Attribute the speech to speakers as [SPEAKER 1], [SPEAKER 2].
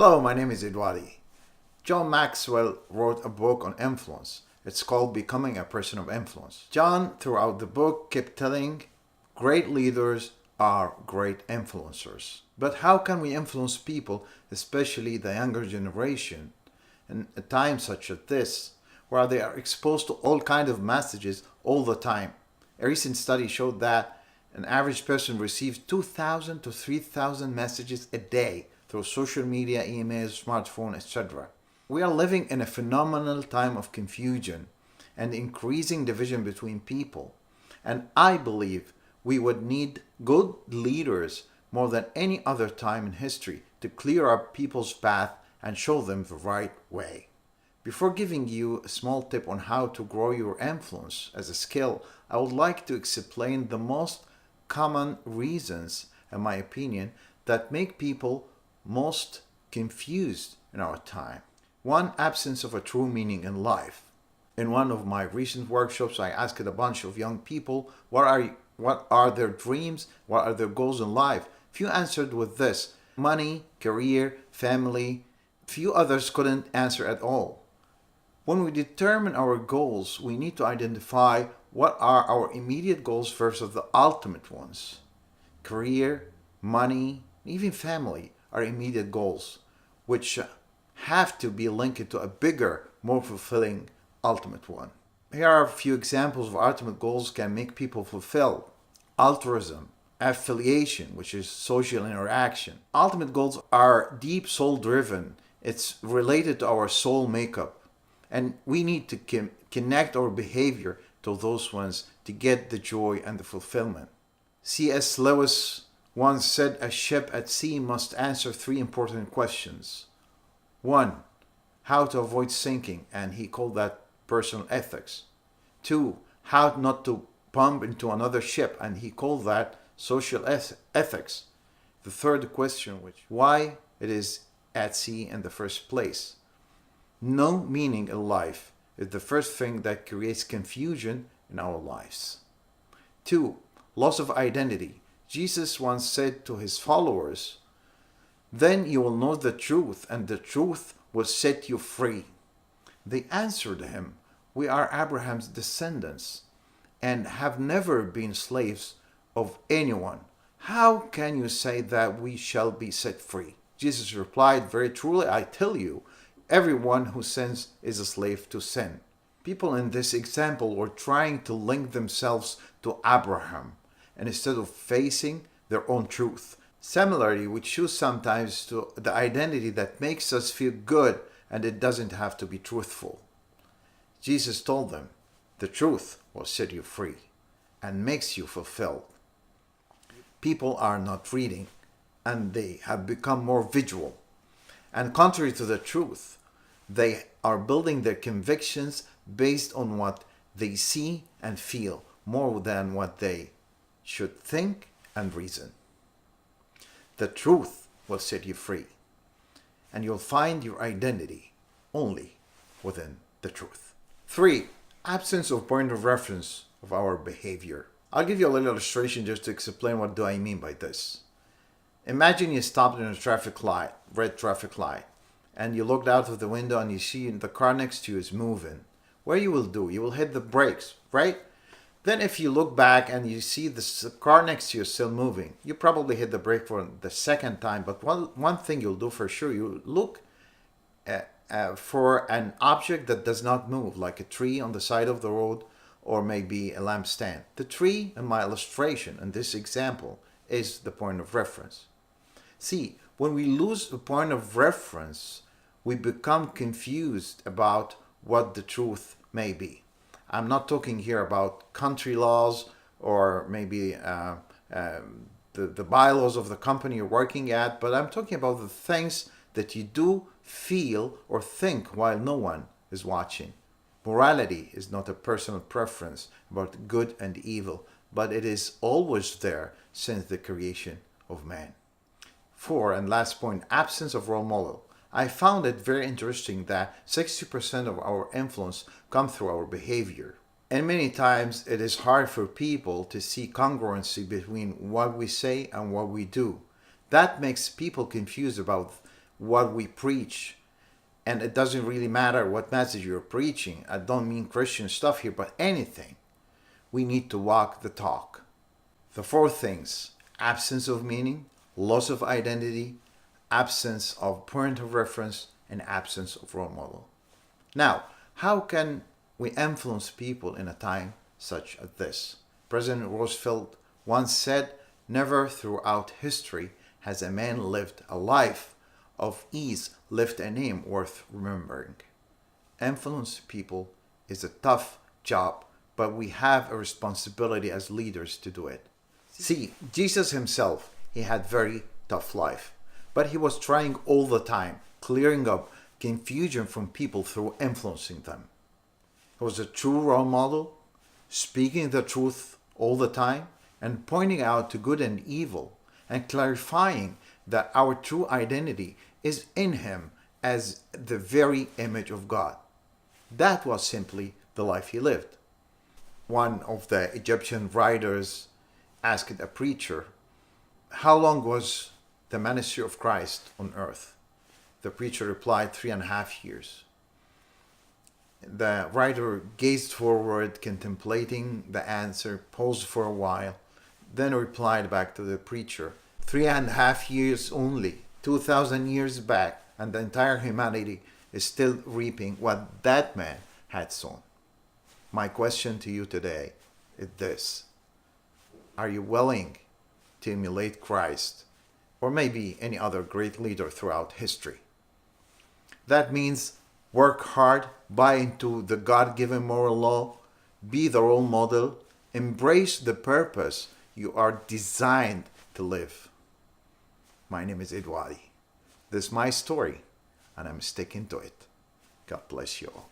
[SPEAKER 1] Hello, my name is Edwadi. John Maxwell wrote a book on influence. It's called Becoming a Person of Influence. John, throughout the book, kept telling great leaders are great influencers. But how can we influence people, especially the younger generation, in a time such as this, where they are exposed to all kinds of messages all the time? A recent study showed that an average person receives 2,000 to 3,000 messages a day through social media, emails, smartphone, etc. We are living in a phenomenal time of confusion and increasing division between people. And I believe we would need good leaders more than any other time in history to clear up people's path and show them the right way. Before giving you a small tip on how to grow your influence as a skill, I would like to explain the most common reasons, in my opinion, that make people most confused in our time. One, absence of a true meaning in life. In one of my recent workshops, I asked a bunch of young people, what are their dreams? What are their goals in life? Few answered with this: money, career, family. Few others couldn't answer at all. When we determine our goals, we need to identify what are our immediate goals versus the ultimate ones. Career, money, even family are immediate goals, which have to be linked to a bigger, more fulfilling ultimate one. Here are a few examples of ultimate goals can make people fulfilled. Altruism, affiliation, which is social interaction. Ultimate goals are deep soul driven. It's related to our soul makeup. And we need to connect our behavior to those ones to get the joy and the fulfillment. C.S. Lewis once said a ship at sea must answer three important questions. One, how to avoid sinking, and he called that personal ethics. Two, how not to bump into another ship, and he called that social ethics. The third question, why it is at sea in the first place. No meaning in life is the first thing that creates confusion in our lives. Two, loss of identity. Jesus once said to his followers, "Then you will know the truth, and the truth will set you free." They answered him, "We are Abraham's descendants and have never been slaves of anyone. How can you say that we shall be set free?" Jesus replied, "Very truly, I tell you, everyone who sins is a slave to sin." People in this example were trying to link themselves to Abraham, and instead of facing their own truth. Similarly, we choose sometimes to the identity that makes us feel good, and it doesn't have to be truthful. Jesus told them, the truth will set you free and makes you fulfilled. People are not reading, and they have become more visual. And contrary to the truth, they are building their convictions based on what they see and feel more than what they should think and reason. The truth will set you free, and you'll find your identity only within the truth. 3. Absence of point of reference of our behavior. I'll give you a little illustration just to explain what do I mean by this. Imagine you stopped in a traffic light, red traffic light, and you looked out of the window and you see the car next to you is moving. What you will do? You will hit the brakes, right? Then if you look back and you see the car next to you is still moving, you probably hit the brake for the second time. But one thing you'll do for sure, you look for an object that does not move, like a tree on the side of the road or maybe a lampstand. The tree in my illustration, in this example, is the point of reference. See, when we lose the point of reference, we become confused about what the truth may be. I'm not talking here about country laws or maybe the bylaws of the company you're working at, but I'm talking about the things that you do, feel, or think while no one is watching. Morality is not a personal preference about good and evil, but it is always there since the creation of man. 4, and last point, absence of role model. I found it very interesting that 60% of our influence comes through our behavior. And many times it is hard for people to see congruency between what we say and what we do. That makes people confused about what we preach. And it doesn't really matter what message you're preaching. I don't mean Christian stuff here, but anything. We need to walk the talk. The four things: absence of meaning, loss of identity, absence of point of reference, and absence of role model. Now, how can we influence people in a time such as this? President Roosevelt once said, "Never throughout history has a man lived a life of ease, lived a name worth remembering." Influence people is a tough job, but we have a responsibility as leaders to do it. See, Jesus himself, he had very tough life, but he was trying all the time, clearing up confusion from people through influencing them. He was a true role model, speaking the truth all the time, and pointing out to good and evil, and clarifying that our true identity is in him as the very image of God. That was simply the life he lived. One of the Egyptian writers asked a preacher, "How long was the ministry of Christ on earth?" The preacher replied, 3.5 years. The writer gazed forward, contemplating the answer, paused for a while, then replied back to the preacher, 3.5 years only, 2,000 years back, and the entire humanity is still reaping what that man had sown. My question to you today is this: are you willing to emulate Christ, or maybe any other great leader throughout history? That means work hard, buy into the God-given moral law, be the role model, embrace the purpose you are designed to live. My name is Edwadi. This is my story, and I'm sticking to it. God bless you all.